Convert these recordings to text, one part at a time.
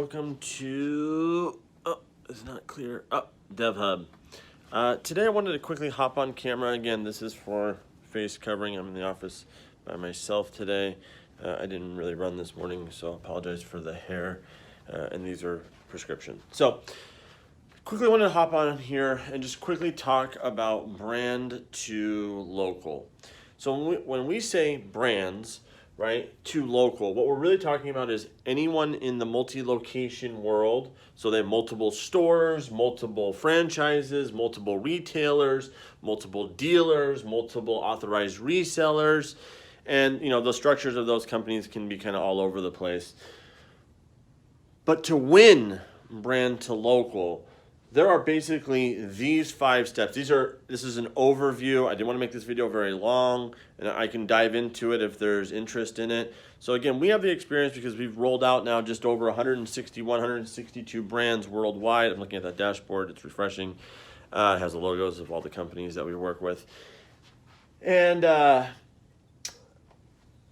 welcome to, it's not clear, DevHub. Today I wanted to quickly hop on camera. Again, this is for face covering. I'm in the office by myself today. I didn't really run this morning, so I apologize for the hair, and these are prescription. So, quickly wanted to hop on here and just quickly talk about brand to local. So when we say brands, right, to local, what we're really talking about is anyone in the multi-location world. So they have multiple stores, multiple franchises, multiple retailers, multiple dealers, multiple authorized resellers. And, you know, the structures of those companies can be kind of all over the place. But to win brand to local, there are basically these 5 steps. This is an overview. I didn't want to make this video very long, and I can dive into it if there's interest in it. So again, we have the experience because we've rolled out now just over 161, 162 brands worldwide. I'm looking at that dashboard. It's refreshing. It has the logos of all the companies that we work with. And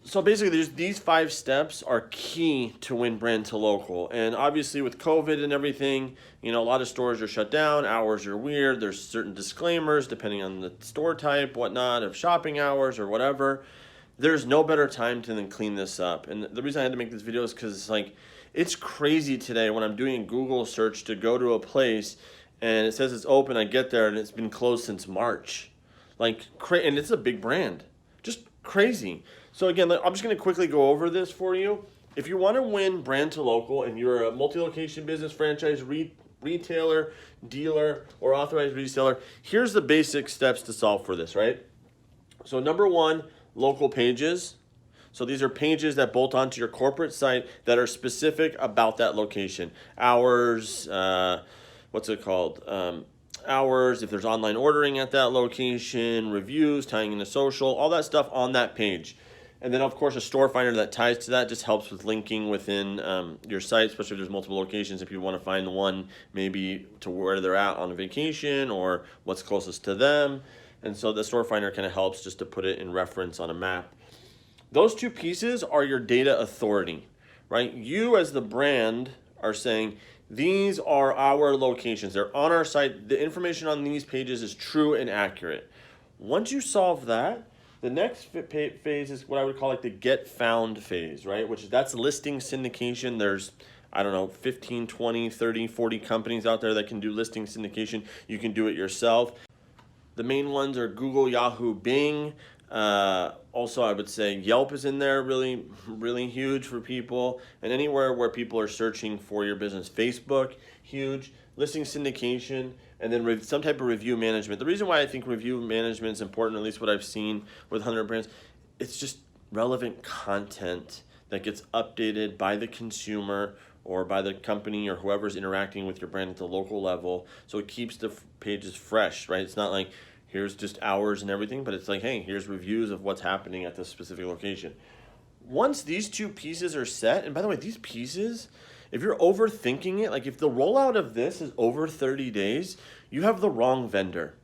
so basically, these 5 steps are key to win brand to local. And obviously with COVID and everything, you know, a lot of stores are shut down, hours are weird, there's certain disclaimers depending on the store type, whatnot, of shopping hours or whatever. There's no better time to then clean this up. And the reason I had to make this video is because it's crazy today when I'm doing a Google search to go to a place and it says it's open, I get there and it's been closed since March. And it's a big brand. Just crazy. So again, I'm just going to quickly go over this for you. If you want to win brand to local and you're a multi-location business, franchise, retailer, dealer, or authorized reseller, here's the basic steps to solve for this, right? So number 1, local pages. So these are pages that bolt onto your corporate site that are specific about that location. Hours, hours, if there's online ordering at that location, reviews, tying into social, all that stuff on that page. And then, of course, a store finder that ties to that just helps with linking within your site, especially if there's multiple locations. If you want to find the one maybe to where they're at on a vacation or what's closest to them. And so the store finder kind of helps just to put it in reference on a map. Those 2 pieces are your data authority, right? You as the brand are saying, these are our locations. They're on our site. The information on these pages is true and accurate. Once you solve that, the next phase is what I would call the get found phase, right? That's listing syndication. There's, 15, 20, 30, 40 companies out there that can do listing syndication. You can do it yourself. The main ones are Google, Yahoo, Bing. Also, I would say Yelp is in there, really, really huge for people. And anywhere where people are searching for your business. Facebook, huge. Listing syndication, and then some type of review management. The reason why I think review management is important, at least what I've seen with 100 brands, it's just relevant content that gets updated by the consumer or by the company or whoever's interacting with your brand at the local level. So it keeps the pages fresh, right? It's not like here's just hours and everything, but it's like, hey, here's reviews of what's happening at this specific location. Once these 2 pieces are set, and by the way, these pieces, if you're overthinking it, if the rollout of this is over 30 days, you have the wrong vendor.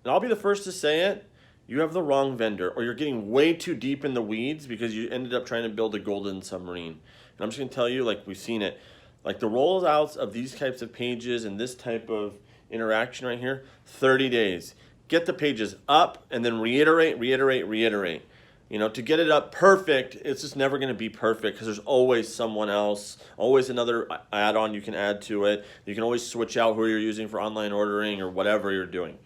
And I'll be the first to say it, you have the wrong vendor, or you're getting way too deep in the weeds because you ended up trying to build a golden submarine. And I'm just gonna tell you, we've seen it, the rollouts of these types of pages and this type of interaction right here, 30 days. Get the pages up and then reiterate. To get it up perfect, it's just never going to be perfect because there's always someone else, always another add-on you can add to it. You can always switch out who you're using for online ordering or whatever you're doing.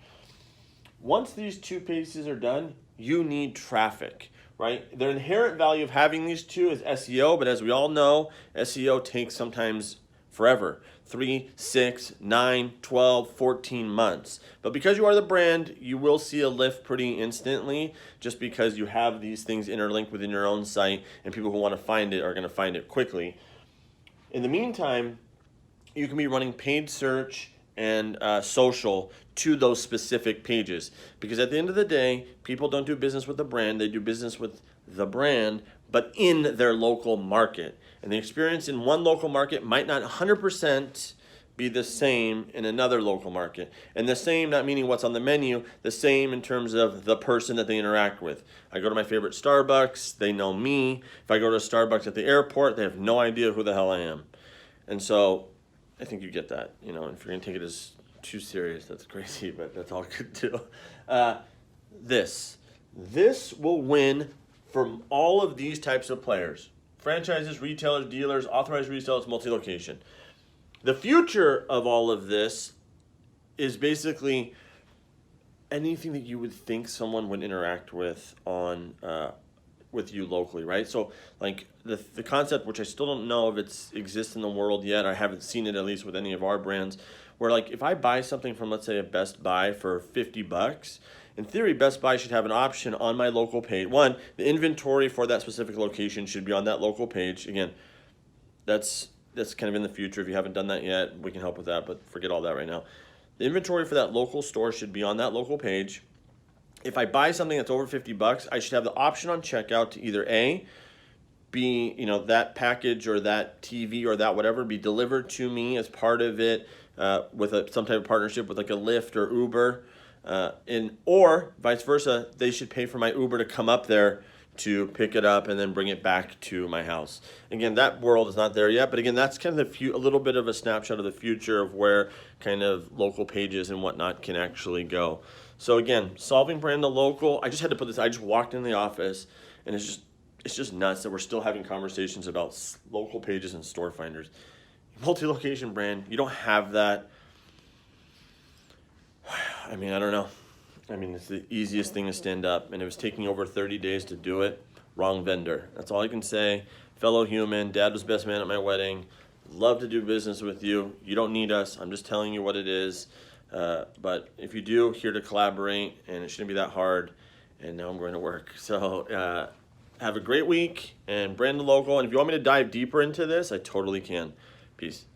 Once these 2 pieces are done, you need traffic, right? The inherent value of having these 2 is SEO, but as we all know, SEO takes sometimes forever. 3, 6, 9, 12, 14 months. But because you are the brand, you will see a lift pretty instantly just because you have these things interlinked within your own site and people who want to find it are going to find it quickly. In the meantime, you can be running paid search and social to those specific pages because at the end of the day, people don't do business with the brand, they do business with the brand, but in their local market. And the experience in one local market might not 100% be the same in another local market. And the same, not meaning what's on the menu, the same in terms of the person that they interact with. I go to my favorite Starbucks, they know me. If I go to a Starbucks at the airport, they have no idea who the hell I am. And so I think you get that, you know, if you're going to take it as too serious, that's crazy, but that's all good too. This will win from all of these types of players: franchises, retailers, dealers, authorized resellers, multi-location. The future of all of this is basically anything that you would think someone would interact with on with you locally, right? So like the concept, which I still don't know if it exists in the world yet, I haven't seen it at least with any of our brands, where like if I buy something from, let's say, a Best Buy for $50, in theory, Best Buy should have an option on my local page. One, the inventory for that specific location should be on that local page. Again, that's kind of in the future. If you haven't done that yet, we can help with that, but forget all that right now. The inventory for that local store should be on that local page. If I buy something that's over $50, I should have the option on checkout to either A, be, you know, that package or that TV or that whatever be delivered to me as part of it with some type of partnership with like a Lyft or Uber, or vice versa, they should pay for my Uber to come up there to pick it up and then bring it back to my house. Again, that world is not there yet, but again, that's kind of a little bit of a snapshot of the future of where kind of local pages and whatnot can actually go. So again, solving brand to local. I just had to put this. I just walked in the office, and it's just nuts that we're still having conversations about local pages and store finders. Multi-location brand, you don't have that. I mean, I don't know. I mean, it's the easiest thing to stand up, and it was taking over 30 days to do it. Wrong vendor. That's all I can say. Fellow human, dad was best man at my wedding. Love to do business with you. You don't need us. I'm just telling you what it is. But if you do, here to collaborate, and it shouldn't be that hard. And now I'm going to work. So have a great week, and brand the local. And if you want me to dive deeper into this, I totally can. Peace.